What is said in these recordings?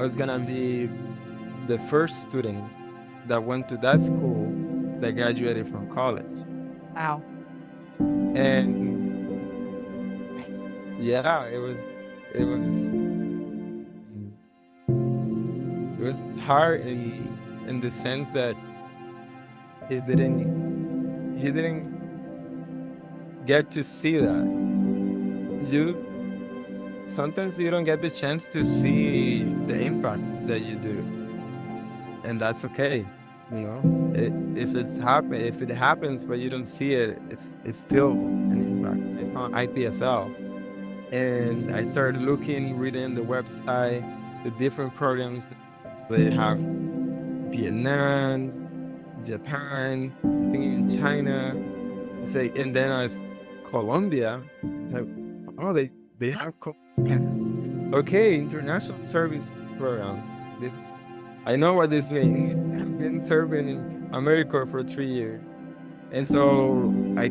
I was gonna be the first student that went to that school that graduated from college. Wow. And yeah, it was it was hard in the sense that he didn't he didn't get to see that. You sometimes you don't get the chance to see the impact that you do, and that's okay. If it happens, but you don't see it, it's still an impact. I found IPSL, and I started looking, reading the website, the different programs that they have: Vietnam, Japan, I think even China. Say, and then Colombia. It's like, oh, they have okay, international service program. This is, I know what this means. I've been serving in AmeriCorps for 3 years. And so I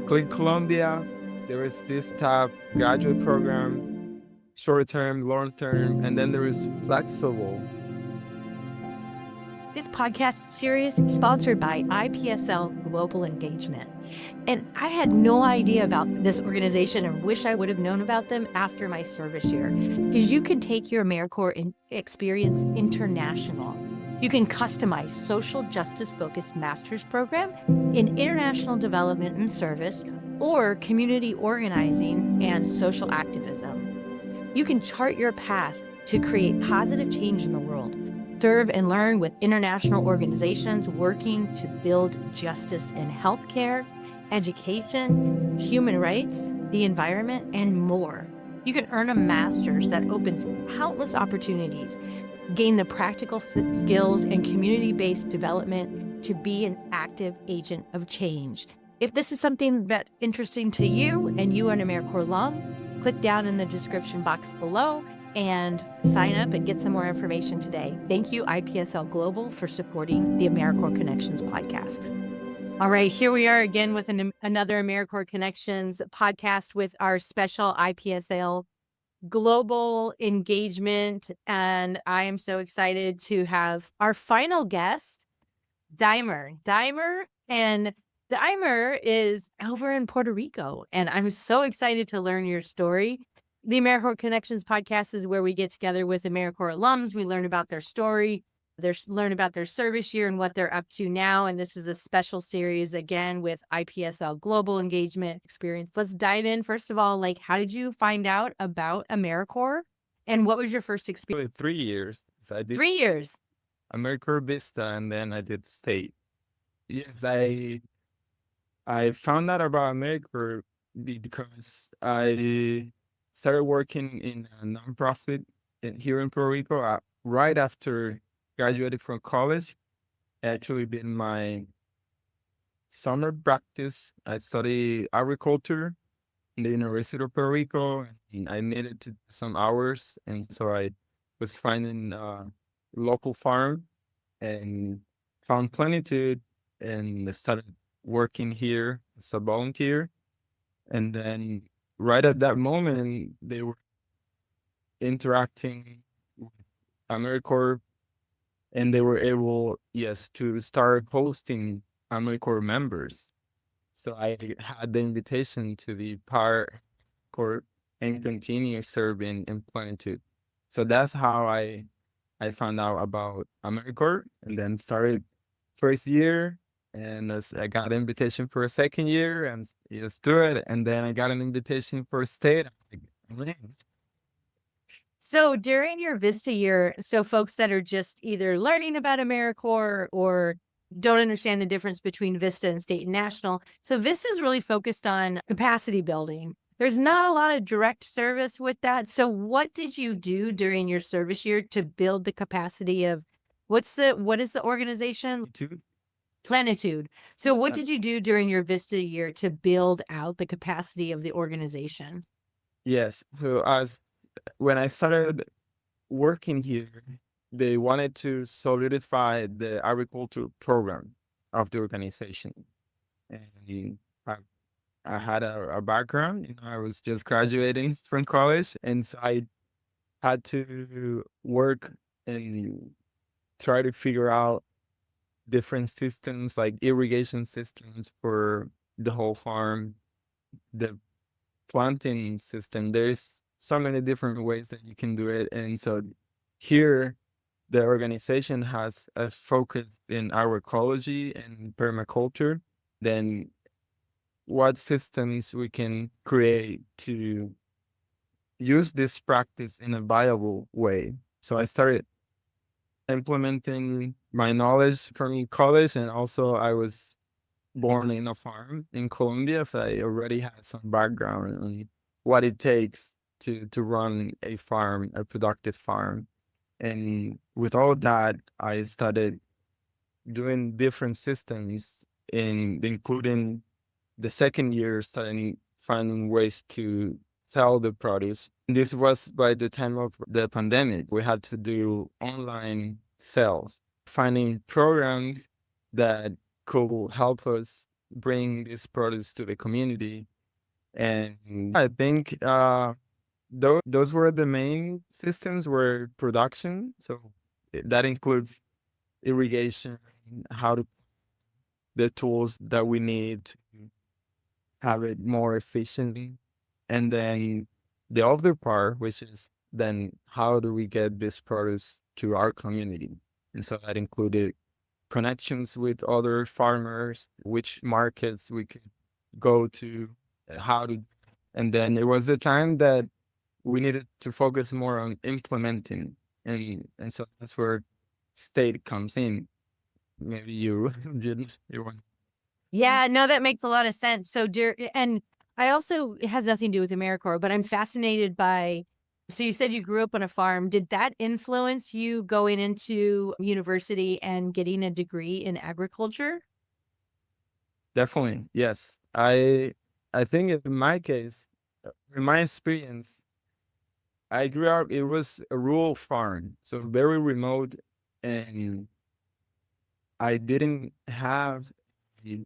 clicked Colombia. There was this top graduate program, short term, long term, and then there is flexible. This podcast series is sponsored by IPSL Global Engagement. And I had no idea about this organization and wish I would have known about them after my service year. Because you can take your AmeriCorps experience international. You can customize social justice focused master's program in international development and service or community organizing and social activism. You can chart your path to create positive change in the world. Serve and learn with international organizations working to build justice in healthcare, education, human rights, the environment, and more. You can earn a master's that opens countless opportunities, gain the practical skills and community-based development to be an active agent of change. If this is something that's interesting to you and you are an AmeriCorps alum, click down in the description box below and sign up and get some more information today. Thank you, IPSL Global, for supporting the AmeriCorps Connections podcast. All right, here we are again with another AmeriCorps Connections podcast with our special IPSL Global Engagement. And I am so excited to have our final guest, Dimer. Dimer is over in Puerto Rico, and I'm so excited to learn your story. The AmeriCorps Connections podcast is where we get together with AmeriCorps alums. We learn about their story, learn about their service year and what they're up to now. And this is a special series again with IPSL Global Engagement Experience. Let's dive in. First of all, how did you find out about AmeriCorps, and what was your first experience? 3 years. So I did 3 years. AmeriCorps VISTA, and then I did State. Yes, I found out about AmeriCorps because I started working in a nonprofit here in Puerto Rico right after graduating from college. Actually, did my summer practice. I studied agriculture in the University of Puerto Rico, and I needed to do some hours, and so I was finding a local farm and found plenitude and started working here as a volunteer. And then right at that moment, they were interacting with AmeriCorps, and they were able, yes, to start hosting AmeriCorps members. So I had the invitation to be part Corps and continue serving in plenitude. So that's how I found out about AmeriCorps, and then started first year, and I got an invitation for a second year, and just do it. And then I got an invitation for state. I'm like, "Man." So during your VISTA year, so folks that are just either learning about AmeriCorps or don't understand the difference between VISTA and state and national. So VISTA is really focused on capacity building. There's not a lot of direct service with that. So what did you do during your service year to build the capacity of what is the organization? Plenitude. Plenitude. So what Uh, did you do during your VISTA year to build out the capacity of the organization? Yes. So as when I started working here, they wanted to solidify the agriculture program of the organization. And I had a background, I was just graduating from college. And so I had to work and try to figure out different systems like irrigation systems for the whole farm, the planting system. There's so many different ways that you can do it. And so here, the organization has a focus in agroecology and permaculture. Then what systems we can create to use this practice in a viable way. So I started implementing my knowledge from college, and also I was born in a farm in Colombia, so I already had some background on what it takes to run a farm, a productive farm. And with all that, I started doing different systems, in including the second year, starting finding ways to sell the produce. This was by the time of the pandemic. We had to do online sales, finding programs that could help us bring this produce to the community. And I think those were the main systems were production. So that includes irrigation, how to the tools that we need to have it more efficiently. And then the other part, which is then how do we get this produce to our community? And so that included connections with other farmers, which markets we could go to, how to. And then it was the time that we needed to focus more on implementing. And so that's where state comes in. Maybe you didn't, you want. Yeah, no, that makes a lot of sense. So, and I also, it has nothing to do with AmeriCorps, but I'm fascinated by. So, you said you grew up on a farm. Did that influence you going into university and getting a degree in agriculture? Definitely, yes. I think in my case, in my experience, I grew up. It was a rural farm, so very remote, and I didn't have the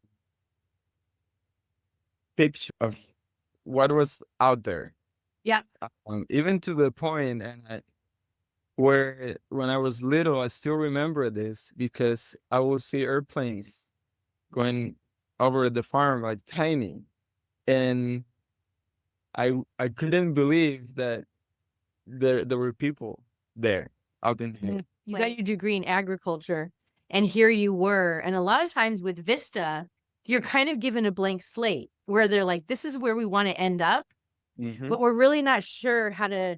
picture of what was out there. Yeah. Even to the point, where when I was little, I still remember this because I would see airplanes going over the farm like tiny, and I couldn't believe that there were people there out in the. You got your degree in agriculture, and here you were. And a lot of times with Vista, you're kind of given a blank slate where they're like, this is where we want to end up, but we're really not sure how to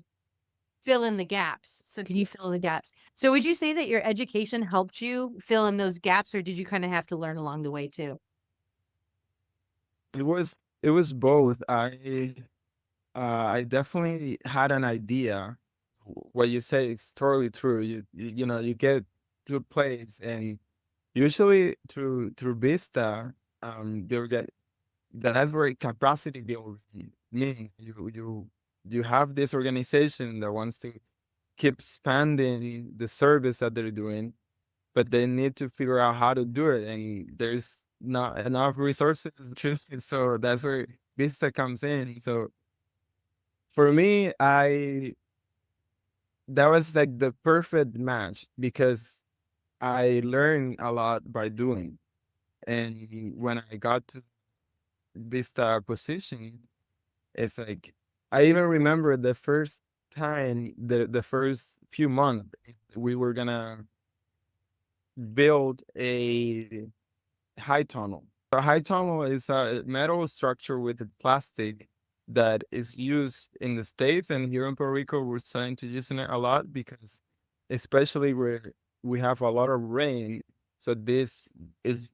fill in the gaps. So can you fill in the gaps? So would you say that your education helped you fill in those gaps, or did you kind of have to learn along the way too? It was both. I definitely had an idea. What you say is totally true. You get to a place, and usually through Vista, you get that's where capacity building means you have this organization that wants to keep expanding the service that they're doing, but they need to figure out how to do it, and there's not enough resources to, so that's where Vista comes in. So for me, I that was like the perfect match because I learned a lot by doing. And when I got to Vista position, it's like I even remember the first time, the first few months, we were gonna build a high tunnel. A high tunnel is a metal structure with a plastic that is used in the States, and here in Puerto Rico, we're starting to use it a lot because, especially where we have a lot of rain, so this is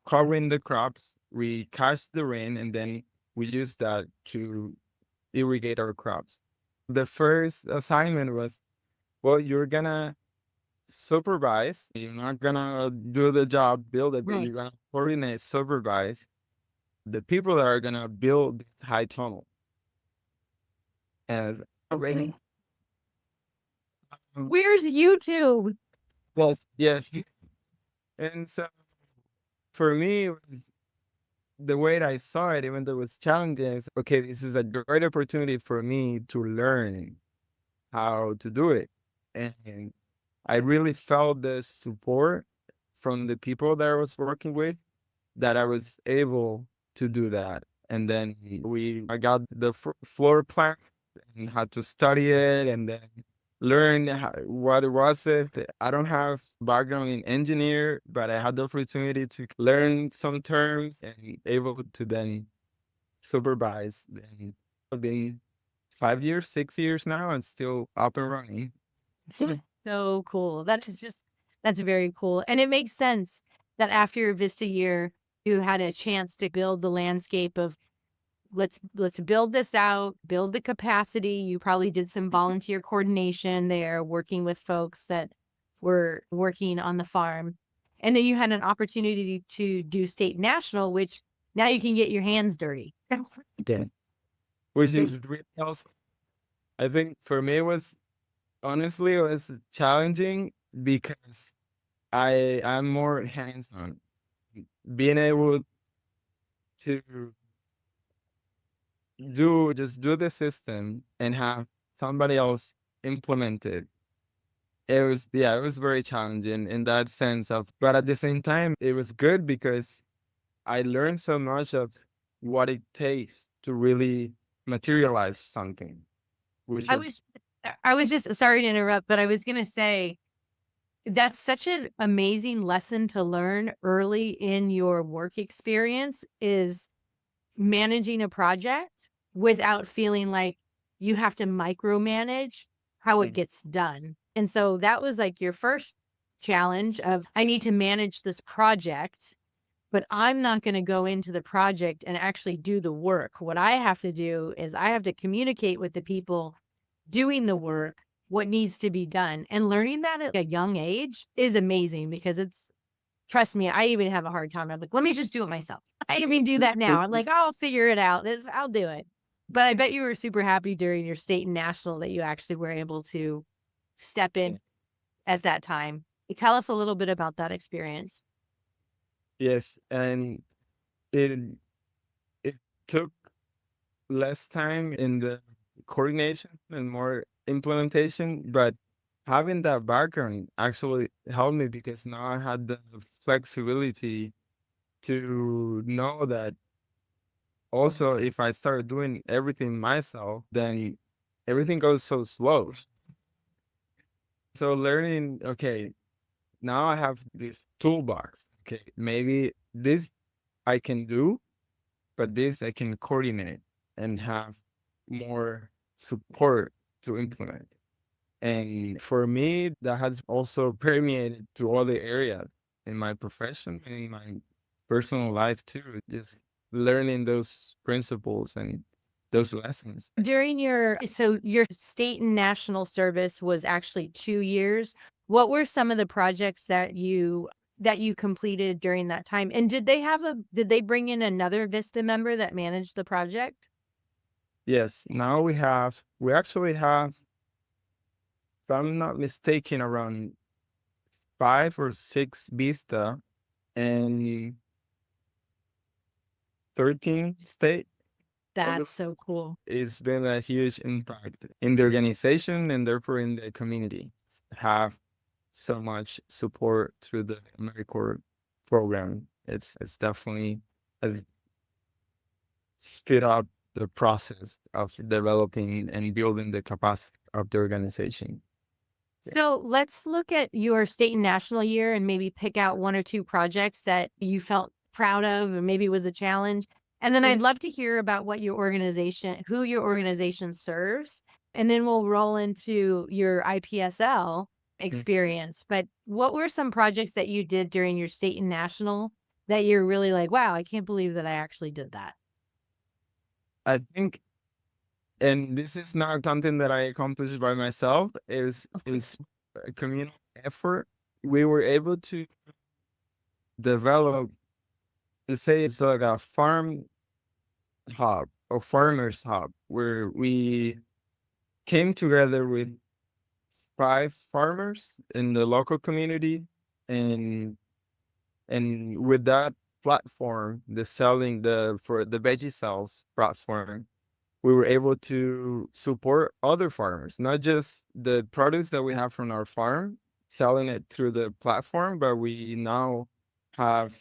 covering the crops. We catch the rain, and then we use that to irrigate our crops. The first assignment was, well, you're gonna supervise. You're not gonna do the job, build it, but you're gonna coordinate, supervise the people that are gonna build this high tunnel. And okay. Where's YouTube? Yes, yes. And so for me, it was the way that I saw it, even though it was challenging, is okay, this is a great opportunity for me to learn how to do it. And I really felt the support from the people that I was working with, that I was able to do that. And then I got the floor plan and had to study it and then learn what it was. I don't have background in engineer, but I had the opportunity to learn some terms and able to then supervise. And I've been 5 years, 6 years now, and still up and running. So cool. That's very cool. And it makes sense that after your Vista year, you had a chance to build the landscape of let's build this out, build the capacity. You probably did some volunteer coordination there, working with folks that were working on the farm. And then you had an opportunity to do state national, which now you can get your hands dirty. Yeah. Which is really also, I think for me, it was challenging because I'm more hands-on. Being able to do the system and have somebody else implement it. It was very challenging in that sense of, but at the same time, it was good because I learned so much of what it takes to really materialize something, which I is, was I was just sorry to interrupt, but I was gonna say that's such an amazing lesson to learn early in your work experience is managing a project without feeling like you have to micromanage how it gets done. And so that was like your first challenge of I need to manage this project, but I'm not going to go into the project and actually do the work. What I have to do is I have to communicate with the people doing the work, what needs to be done. And learning that at a young age is amazing because trust me, I even have a hard time. I'm like, let me just do it myself. I even do that now. I'm like, I'll figure it out. I'll do it. But I bet you were super happy during your state and national that you actually were able to step in at that time. Tell us a little bit about that experience. yes, and it it took less time in the coordination and more implementation, but having that background actually helped me because now I had the flexibility to know that also if I start doing everything myself, then everything goes so slow. So learning, okay, now I have this toolbox. Okay, maybe this I can do, but this I can coordinate and have more support to implement. And for me, that has also permeated to other areas in my profession and in my personal life too. Just learning those principles and those lessons. During your state and national service was actually 2 years. What were some of the projects that you completed during that time? And did they bring in another Vista member that managed the project? Yes, now we actually have, if I'm not mistaken, around 5 or 6 Vista and 13 state. That's so cool. It's been a huge impact in the organization and therefore in the community. Have so much support through the AmeriCorps program. It's definitely has speed up the process of developing and building the capacity of the organization. So let's look at your state and national year and maybe pick out one or two projects that you felt proud of or maybe was a challenge. And then I'd love to hear about who your organization serves. And then we'll roll into your IPSL Mm. experience. But what were some projects that you did during your state and national that you're really like, wow, I can't believe that I actually did that? I think, and this is not something that I accomplished by myself, is a communal effort. We were able to develop, let's say it's like a farm hub or farmers hub where we came together with 5 farmers in the local community, and with that platform, the selling the for the veggie sales platform, we were able to support other farmers, not just the produce that we have from our farm, selling it through the platform, but we now have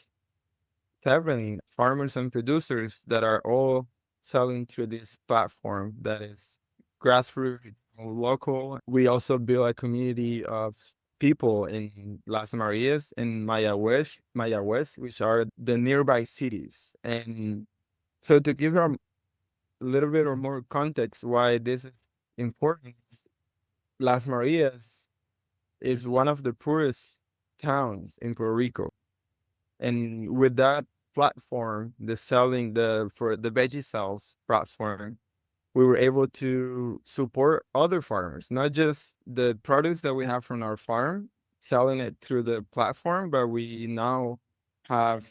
7 farmers and producers that are all selling through this platform that is grassroots, local. We also build a community of people in Las Marias and Mayagüez, which are the nearby cities. And so to give a little bit or more context why this is important, Las Marias is one of the poorest towns in Puerto Rico. And with that platform, the selling the for the veggie sales platform, we were able to support other farmers, not just the produce that we have from our farm, selling it through the platform, but we now have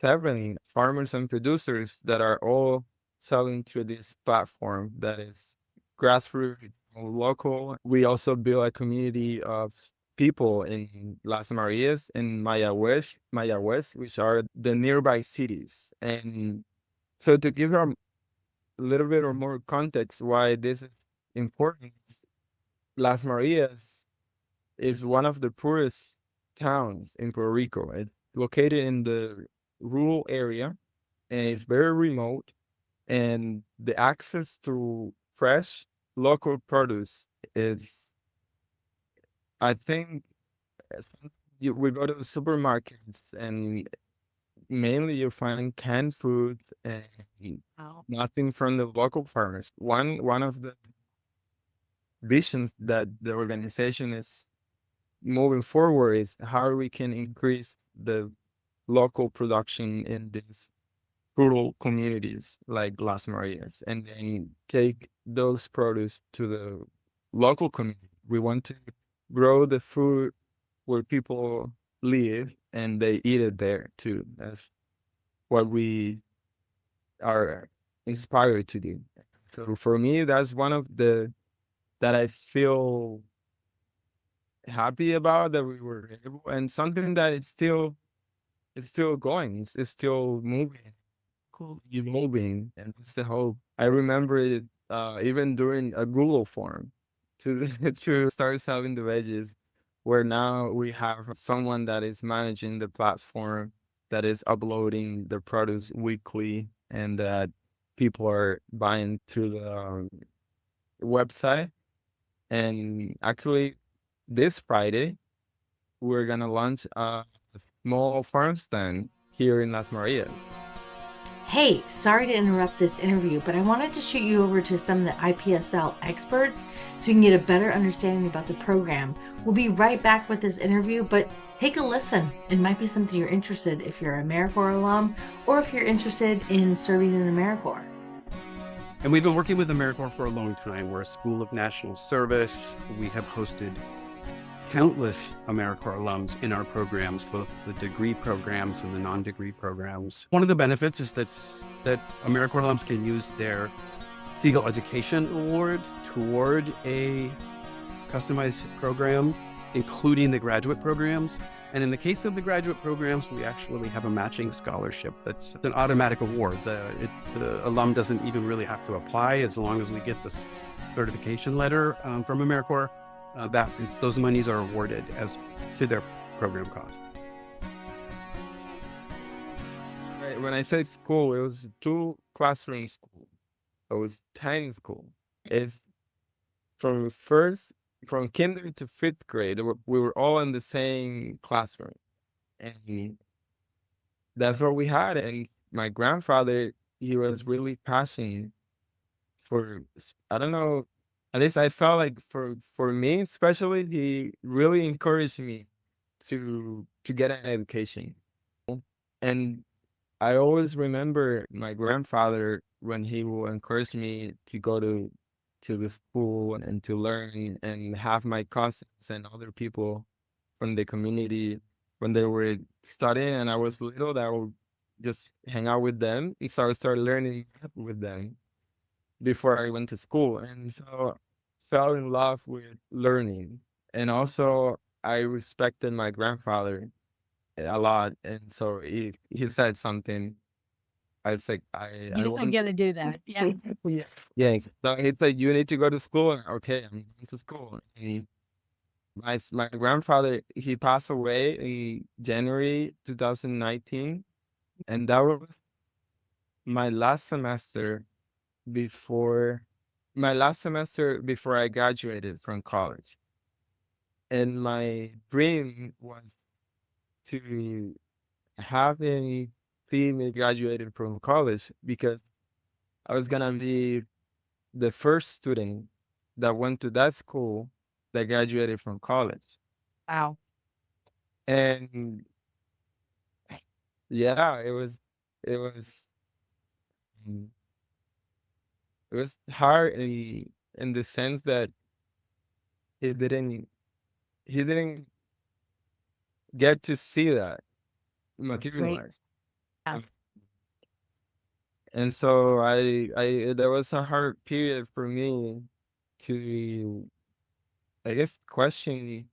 7 farmers and producers that are all selling through this platform that is grassroots, local. We also build a community of people in Las Marias and Mayagüez, which are the nearby cities. And so to give a little bit or more context why this is important, Las Marias is one of the poorest towns in Puerto Rico. It's located in the rural area and it's very remote. And the access to fresh local produce is, I think, we go to the supermarkets and mainly you find canned foods and Wow. nothing from the local farmers. One of the visions that the organization is moving forward is how we can increase the local production in these rural communities like Las Marias and then take those produce to the local community. We want to grow the food where people live and they eat it there too. That's what we are inspired to do. So for me, that's one of the that I feel happy about that we were able, and something that it's still going, it's still moving, cool, evolving, and it's the hope. I remember it even during a Google form to to start selling the veggies, where now we have someone that is managing the platform that is uploading the produce weekly and that people are buying through the website. And actually, this Friday, we're gonna launch a small farm stand here in Las Marias. Hey, sorry to interrupt this interview, but I wanted to shoot you over to some of the IPSL experts so you can get a better understanding about the program. We'll be right back with this interview, but take a listen. It might be something you're interested if you're an AmeriCorps alum or if you're interested in serving in AmeriCorps. And we've been working with AmeriCorps for a long time. We're a school of national service. We have hosted countless AmeriCorps alums in our programs, both the degree programs and the non-degree programs. One of the benefits is that AmeriCorps alums can use their Siegel Education Award toward a customized program, including the graduate programs. And in the case of the graduate programs, we actually have a matching scholarship that's an automatic award. The alum doesn't even really have to apply as long as we get the certification letter from AmeriCorps. Those monies are awarded as to their program cost. Right, when I say school, it was 2 classroom school. It was tiny school. It's from kinder to 5th grade. We were all in the same classroom, and that's what we had. And my grandfather, he was really passionate for, I don't know, at least I felt like for me especially, he really encouraged me to get an education. And I always remember my grandfather when he will encourage me to go to the school and to learn and have my cousins and other people from the community when they were studying and I was little, that I would just hang out with them. And so I started learning with them before I went to school. And so fell in love with learning. And also I respected my grandfather a lot. And so he said something I was like, You I just don't want. get to do that. Yeah. Yes. Yeah. So it's like you need to go to school. Okay, I'm going to school. And my grandfather, he passed away in January 2019, and that was my last semester before before I graduated from college. And my dream was to have him see me graduating from college because I was gonna be the first student that went to that school that graduated from college. Wow. And yeah, it was mm, it was hard in the sense that he didn't he didn't get to see that Great. materialize. Yeah. Um, And so I there was a hard period for me to, I guess, question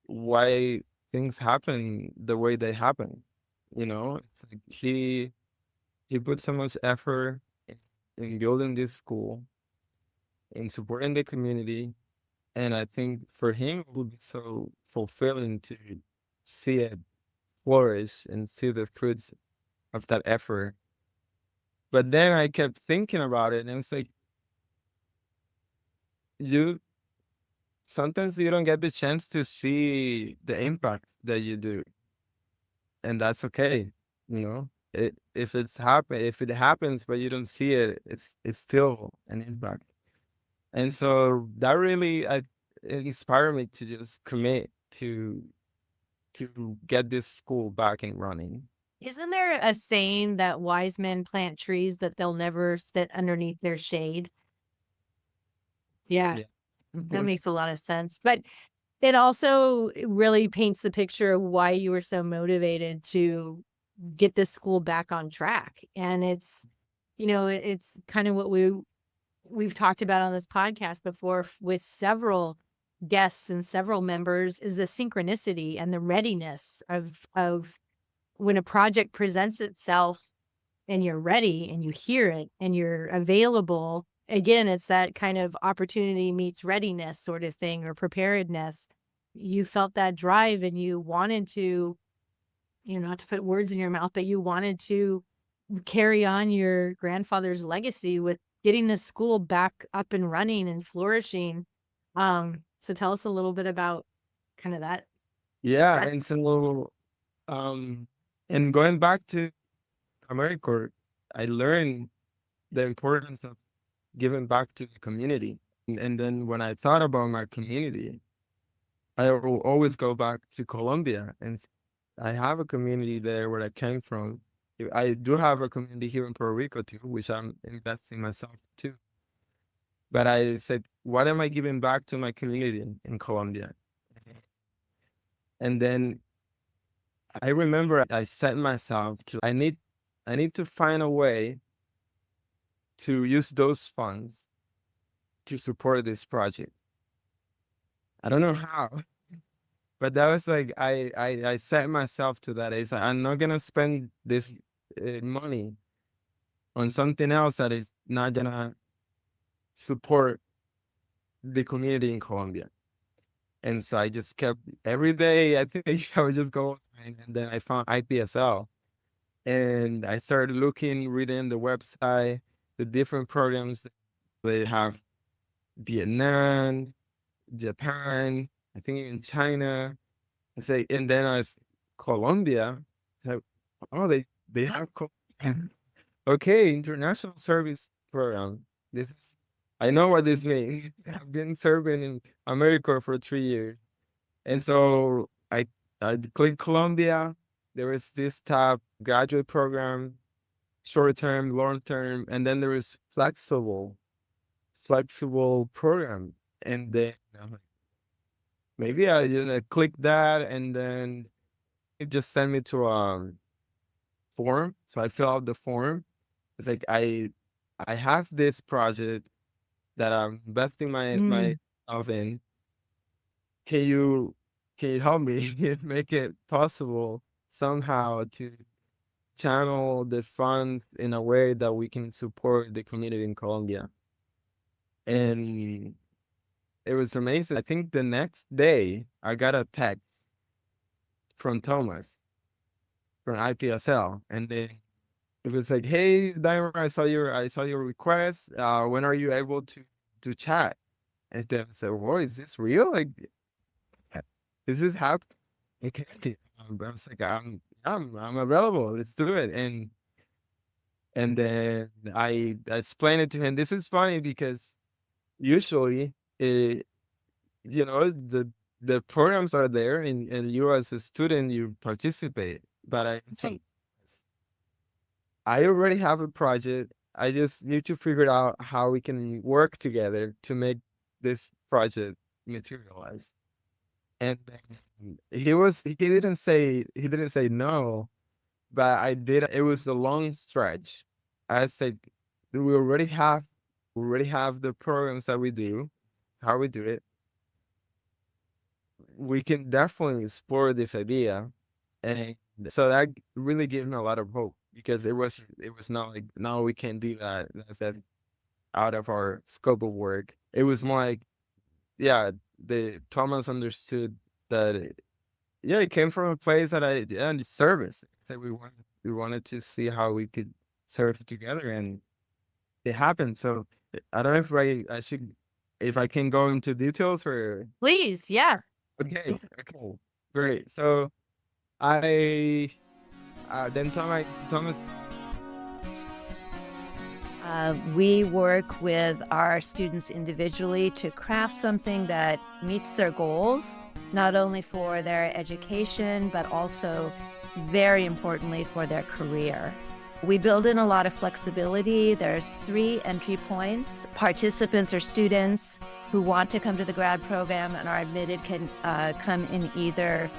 why things happen the way they happen. It's like he put so much effort in building this school, in supporting the community, and I think for him it would be so fulfilling to see it flourish and see the fruits of that effort. But then I kept thinking about it, and it's like you sometimes you don't get the chance to see the impact that you do, and that's okay. If it happens but you don't see it, it's still an impact. And so that really it inspired me to just commit to get this school back and running. Isn't there a saying that wise men plant trees that they'll never sit underneath their shade? Yeah, Yeah. that makes a lot of sense. But it also really paints the picture of why you were so motivated to get this school back on track. And it's kind of what we've talked about on this podcast before with several guests and several members is the synchronicity and the readiness of when a project presents itself and you're ready and you hear it and you're available. Again, it's that kind of opportunity meets readiness sort of thing, or preparedness. You felt that drive and you wanted to, not to put words in your mouth, but you wanted to carry on your grandfather's legacy with getting the school back up and running and flourishing. So tell us a little bit about kind of that. Yeah, That and so um and going back to AmeriCorps, I learned the importance of giving back to the community. And then when I thought about my community, I will always go back to Colombia. And I have a community there where I came from. I do have a community here in Puerto Rico too, which I'm investing myself too. But I said, what am I giving back to my community in Colombia? And then I remember I set myself to I need to find a way to use those funds to support this project. I don't know how, but that was like I set myself to that. It's like I'm not gonna spend this money on something else that is not gonna support the community in Colombia. And so I just kept every day. I think I would just go online, and then I found IPSL, and I started looking, reading the website, the different programs that they have: Vietnam, Japan, I think even China. I say, and then Colombia. So, oh, they have okay, international service program. This is I know what this means. I've been serving in America for 3 years, and so I clicked Colombia. There was this tab, graduate program, short term, long term, and then there is flexible program, and then I'm like, maybe I just click that, and then it just sent me to a form. So I fill out the form. It's like I have this project that I'm investing mm, myself in. Can you can you help me make it possible somehow to channel the fund in a way that we can support the community in Colombia. And it was amazing. I think the next day I got a text from Thomas from IPSL, and then it was like, "Hey, Dimer, I saw your request. When are you able to chat?" And then I said, "Whoa, is this real? Like, is this happening?" Okay. I was like, I'm available. Let's do it." And then I explained it to him. This is funny because usually, you know, the programs are there, and you as a student you participate. But I already have a project. I just need to figure out how we can work together to make this project materialize. And then he didn't say no, but I did. It was a long stretch. I said, we already have the programs that we do, how we do it. We can definitely explore this idea. And so that really gave me a lot of hope, because it was not like, no, we can't do that. That's out of our scope of work. It was more like, yeah, the Thomas understood that yeah, it came from a place that and service that we wanted to see how we could serve together, and it happened. So I don't know if I should, if I can go into details, or Please, yeah. okay, okay, great. So I then Thomas. We work with our students individually to craft something that meets their goals, not only for their education, but also, very importantly, for their career. We build in a lot of flexibility. There's 3 entry points. Participants or students who want to come to the grad program and are admitted can come in either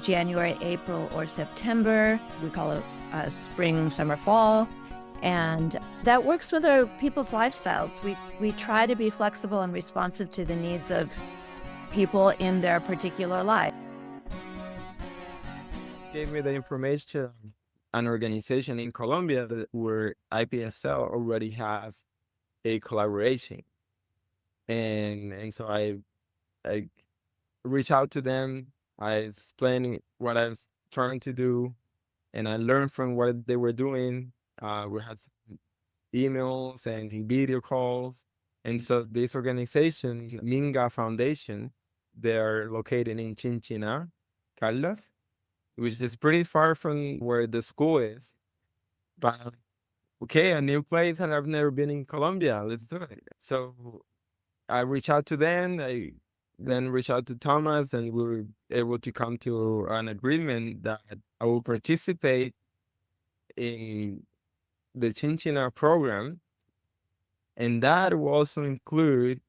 January, April, or September. We call it spring, summer, fall. And that works with our people's lifestyles. We try to be flexible and responsive to the needs of people in their particular life. Gave me the information, an organization in Colombia where IPSL already has a collaboration, and so I reached out to them. I explained what I was trying to do, and I learned from what they were doing. We had some emails and video calls, and so this organization, Minga Foundation, they're located in Chinchina, Caldas, which is pretty far from where the school is. But okay, a new place, and I've never been in Colombia. Let's do it. So I reached out to them. I then reached out to Thomas, and we were able to come to an agreement that I will participate in the Chinchina program, and that will also include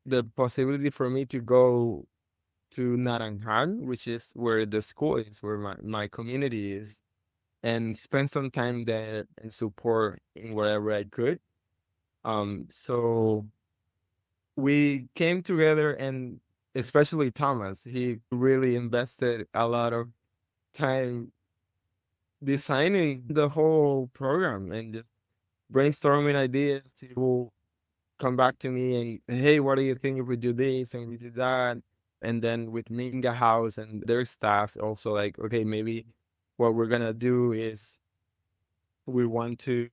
the possibility for me to go to Naranjal, which is where the school is, where my community is, and spend some time there and support in whatever I could. So we came together, and especially Thomas, he really invested a lot of time designing the whole program and just brainstorming ideas. He will come back to me and, hey, what do you think if we do this and we do that? And then with Minga House and their staff also, like, okay, maybe what we're gonna do is we want to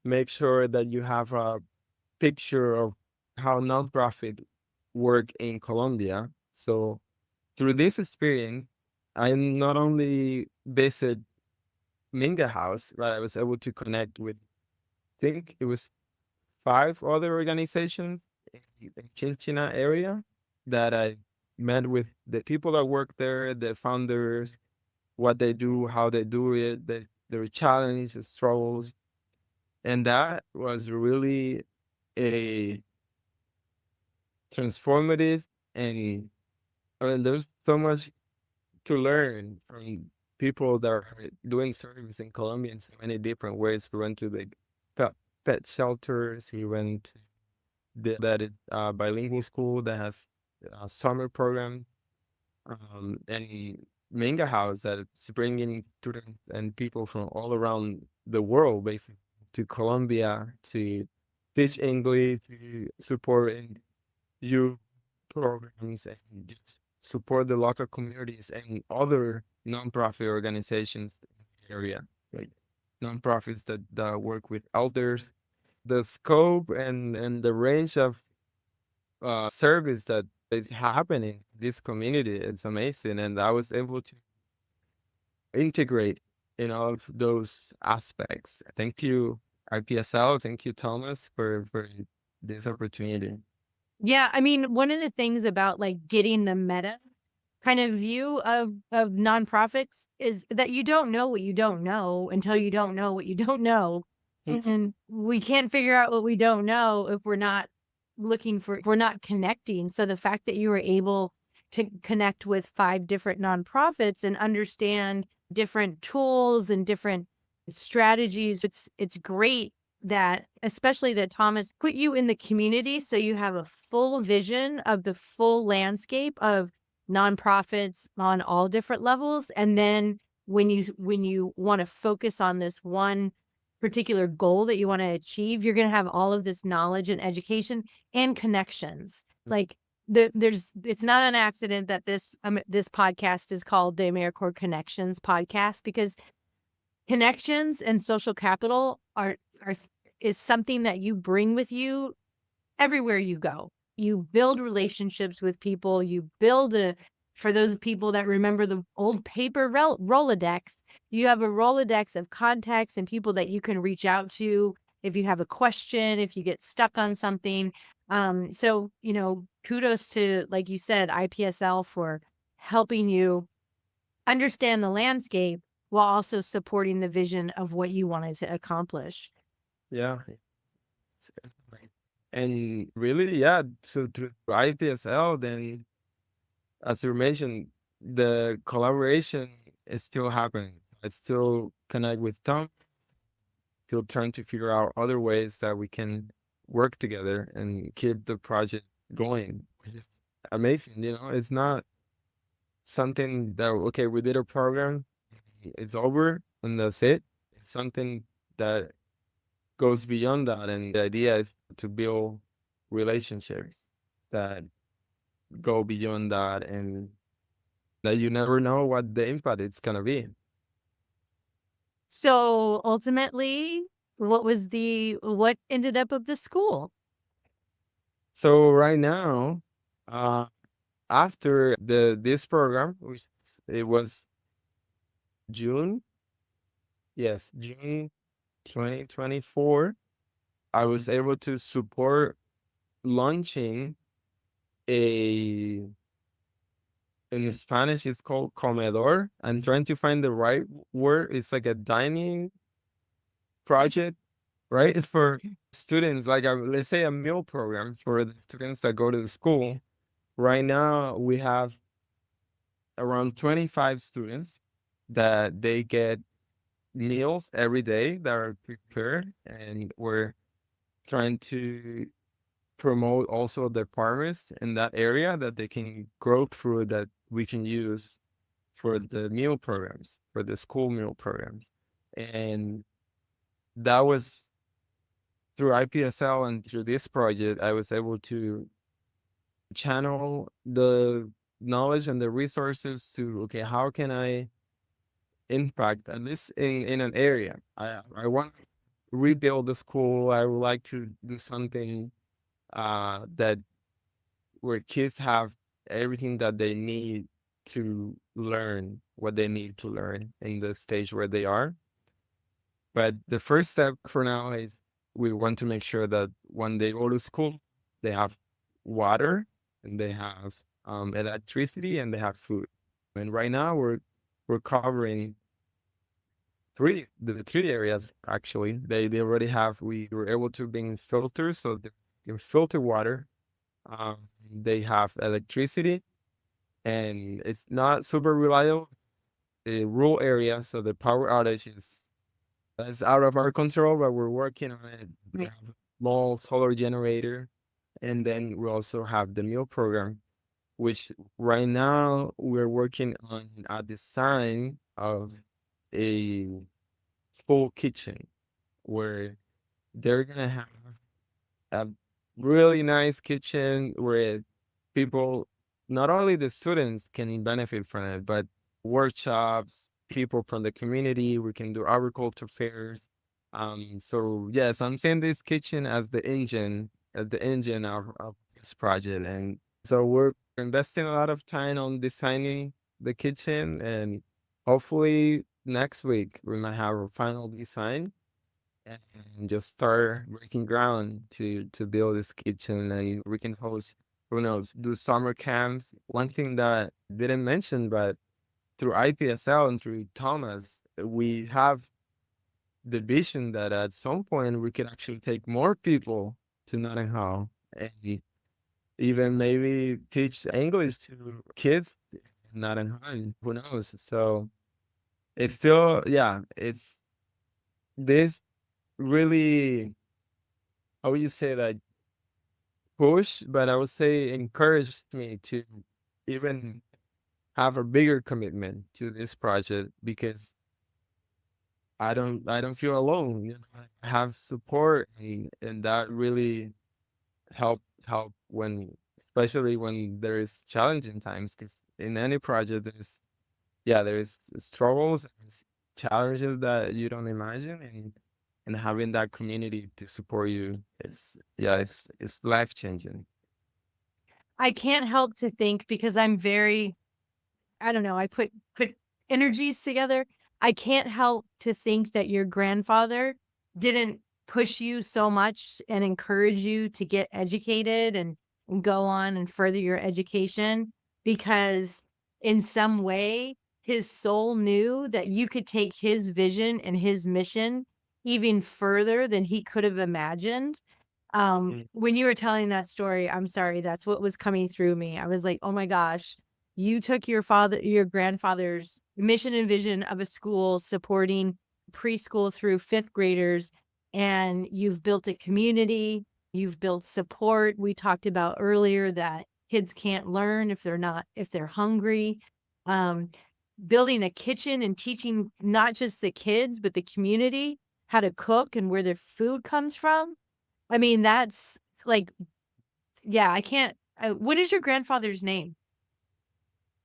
make sure that you have a picture of how nonprofit work in Colombia. So through this experience, I not only visit Minga House, but I was able to connect with, I think it was 5 other organizations in the Chinchina area that I met with the people that work there, the founders, what they do, how they do it, their challenges, struggles. And that was really a transformative, and I mean, there's so much to learn from people that are doing service in Colombia in so many different ways. We went to the pet, pet shelters. We went to that is bilingual school that has a summer program, and manga house that's bringing students and people from all around the world, basically, to Colombia to teach English, to support in youth programs, and just support the local communities and other nonprofit organizations in the area, like nonprofits that work with elders. The scope and the range of service that is happening in this community is amazing, and I was able to integrate in all of those aspects. Thank you, IPSL. Thank you, Thomas, for this opportunity. Yeah, I mean, one of the things about like getting the meta kind of view of nonprofits is that you don't know what you don't know until you don't know what you don't know. And we can't figure out what we don't know if we're not if we're not connecting. So the fact that you were able to connect with 5 different nonprofits and understand different tools and different strategies, it's great that, especially that Thomas put you in the community so you have a full vision of the full landscape of nonprofits on all different levels. And then when you want to focus on this one particular goal that you want to achieve, you're going to have all of this knowledge and education and connections. Like it's not an accident that this podcast is called the AmeriCorps Connections podcast, because connections and social capital is something that you bring with you everywhere you go. You build relationships with people. You build for those people that remember the old paper Rolodex, you have a Rolodex of contacts and people that you can reach out to if you have a question, if you get stuck on something. So, kudos to, like you said, IPSL for helping you understand the landscape while also supporting the vision of what you wanted to accomplish. Yeah. And really, yeah, so through IPSL, then as you mentioned, the collaboration is still happening. I still connect with Tom, still trying to figure out other ways that we can work together and keep the project going, which is amazing. It's not something that, okay, we did a program, it's over, and that's it. It's something that goes beyond that. And the idea is to build relationships that go beyond that, and that you never know what the impact it's going to be. So ultimately, what ended up of the school? So right now, uh, after this program, which it was June, yes, June 2024, I was able to support launching a in Spanish it's called comedor. I'm trying to find the right word. It's like a dining project, right? For students, like let's say a meal program for the students that go to the school. Right now, we have around 25 students that they get meals every day that are prepared, and we're trying to promote also the farmers in that area that they can grow food that we can use for the meal programs, for the school meal programs. And that was through IPSL, and through this project, I was able to channel the knowledge and the resources to, okay, how can I impact, at least in an area? I want to rebuild the school. I would like to do something that where kids have everything that they need to learn what they need to learn in the stage where they are. But the first step for now is we want to make sure that when they go to school, they have water, and they have electricity, and they have food. And right now we're covering the 3 areas actually. They already have. We were able to bring filters, so they can filter water. They have electricity, and it's not super reliable. The rural area, so the power outage is out of our control, but we're working on it. We have a small solar generator, and then we also have the meal program which right now we're working on a design of a full kitchen where they're gonna have a really nice kitchen where people, not only the students can benefit from it, but workshops, people from the community, we can do agriculture fairs. So yes, I'm seeing this kitchen as the engine of this project. And so we're investing a lot of time on designing the kitchen, and hopefully next week we might have a final design and just start breaking ground to build this kitchen. And we can host, who knows, do summer camps. One thing that I didn't mention, but through IPSL and through Thomas, we have the vision that at some point we could actually take more people to Nottingham and even maybe teach English to kids in Nottingham. Who knows? So it's still, yeah, it's this really, how would you say that, push, but I would say encouraged me to even have a bigger commitment to this project, because I don't feel alone. You know, I have support, and that really help when, especially when there is challenging times, because in any project there's struggles, there's challenges that you don't imagine, and having that community to support you is, yeah, it's life changing. I can't help to think because I'm very, I don't know, I put energies together. I can't help to think that your grandfather didn't push you so much and encourage you to get educated and go on and further your education, because in some way his soul knew that you could take his vision and his mission even further than he could have imagined. When you were telling that story, I'm sorry, that's what was coming through me. I was like, "Oh my gosh, you took your grandfather's mission and vision of a school supporting preschool through 5th graders, and you've built a community, you've built support." We talked about earlier that kids can't learn if they're hungry. Um, Building a kitchen and teaching not just the kids, but the community how to cook and where their food comes from. I mean, that's like, yeah, I can't. What is your grandfather's name?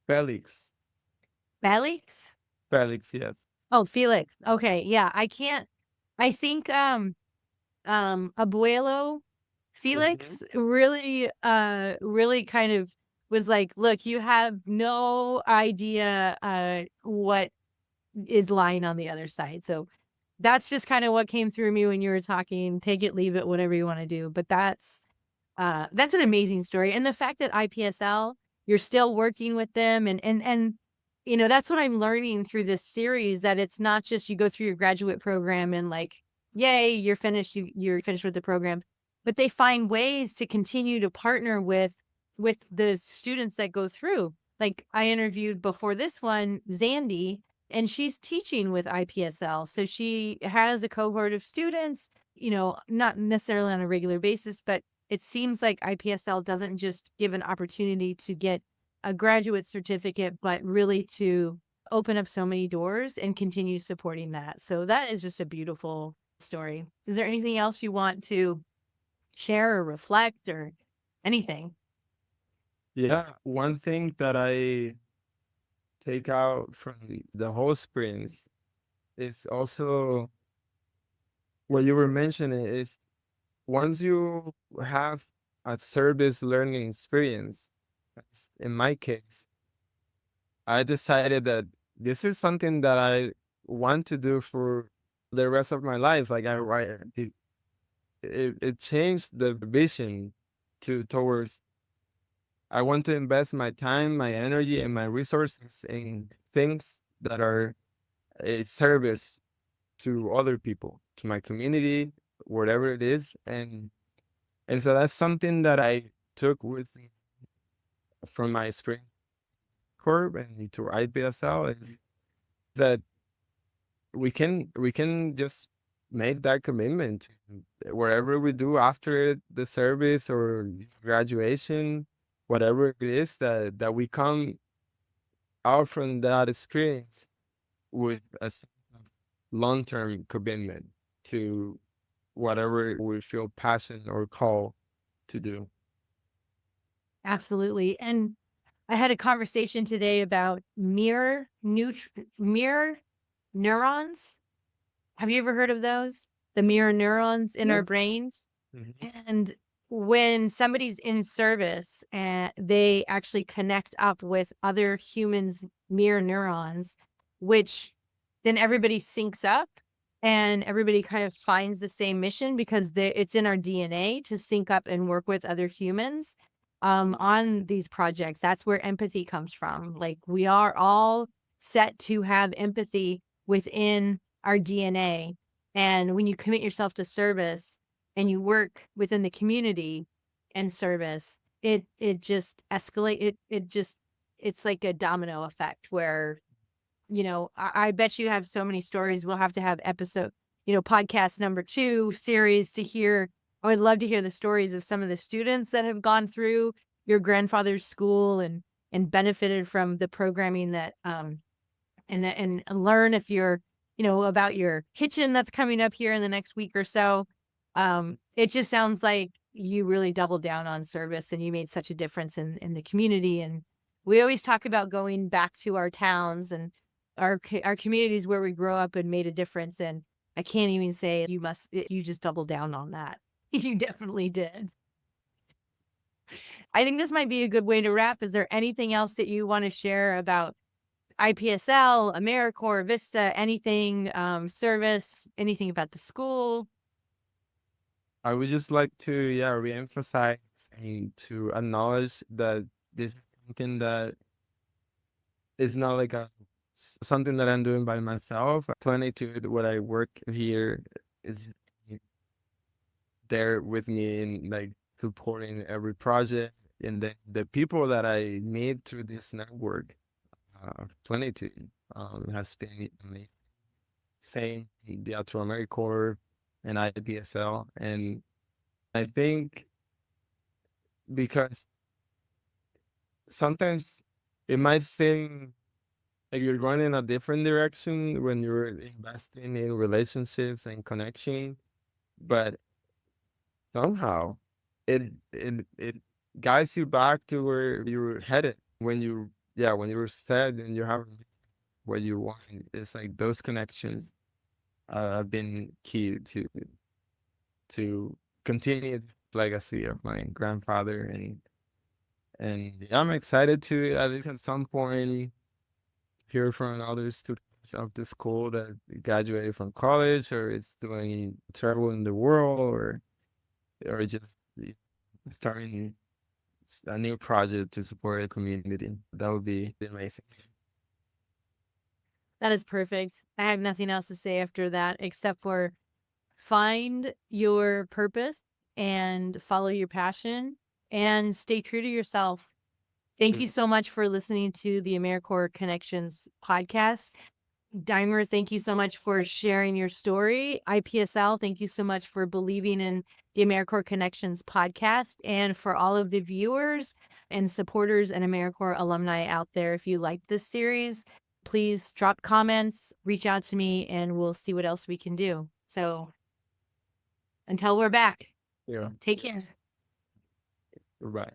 Felix. Felix? Felix, yes. Oh, Felix. Okay, yeah, I can't. I think Abuelo Mhm. Felix really kind of was like, look, you have no idea what is lying on the other side. So that's just kind of what came through me when you were talking. Take it, leave it, whatever you want to do. But that's an amazing story, and the fact that IPSL, you're still working with them, and you know, that's what I'm learning through this series, that it's not just you go through your graduate program and like, yay, you're finished, you're finished with the program, but they find ways to continue to partner with the students that go through. Like I interviewed before this one, Zandy, and she's teaching with IPSL. So she has a cohort of students, you know, not necessarily on a regular basis, but it seems like IPSL doesn't just give an opportunity to get a graduate certificate, but really to open up so many doors and continue supporting that. So that is just a beautiful story. Is there anything else you want to share or reflect or anything? Yeah, one thing that I take out from the whole experience is also what you were mentioning is, once you have a service learning experience, as in my case, I decided that this is something that I want to do for the rest of my life. Like it changed the vision towards, I want to invest my time, my energy, and my resources in things that are a service to other people, to my community, whatever it is. And so that's something that I took with me from my spring corp and to IPSL, is that we can just make that commitment to wherever we do after the service or graduation, whatever it is that we come out from that experience with a long-term commitment to whatever we feel passionate or called to do. Absolutely. And I had a conversation today about mirror neurons. Have you ever heard of those? The mirror neurons in our brains. Mhm. And when somebody's in service and they actually connect up with other humans' mirror neurons, which then everybody syncs up and everybody kind of finds the same mission because it's in our DNA to sync up and work with other humans on these projects. That's where empathy comes from. Like we are all set to have empathy within our DNA. And when you commit yourself to service and you work within the community and service, it just escalate. It's like a domino effect where, I bet you have so many stories. We'll have to have podcast number 2 series to hear. I would love to hear the stories of some of the students that have gone through your grandfather's school and benefited from the programming that and learn if you're, about your kitchen that's coming up here in the next week or so. It just sounds like you really doubled down on service and you made such a difference in the community. And we always talk about going back to our towns and our communities where we grow up and made a difference. And I can't even say you just doubled down on that. You definitely did. I think this might be a good way to wrap. Is there anything else that you want to share about IPSL, AmeriCorps, VISTA, anything, service, anything about the school? I would just like to, reemphasize and to acknowledge that this is something that is not like something that I'm doing by myself. Plenitude, what I work here, is there with me in like supporting every project, and then the people that I meet through this network, Plenitude, has been amazing. Same the Outro AmeriCorps and IPSL, and I think because sometimes it might seem like you're going in a different direction when you're investing in relationships and connection, but somehow it guides you back to where you were headed when you were sad and you have what you want. It's like those connections have been key to continue the legacy of my grandfather, and yeah, I'm excited to at least at some point hear from other students of the school that graduated from college or is doing travel in the world, or just starting a new project to support a community. That would be amazing. That is perfect. I have nothing else to say after that except for find your purpose and follow your passion and stay true to yourself. Thank you so much for listening to the AmeriCorps Connections podcast. Dimer, thank you so much for sharing your story. IPSL, thank you so much for believing in the AmeriCorps Connections podcast. And for all of the viewers and supporters and AmeriCorps alumni out there, if you like this series, please drop comments, reach out to me, and we'll see what else we can do. So until we're back, Yeah, take care. right.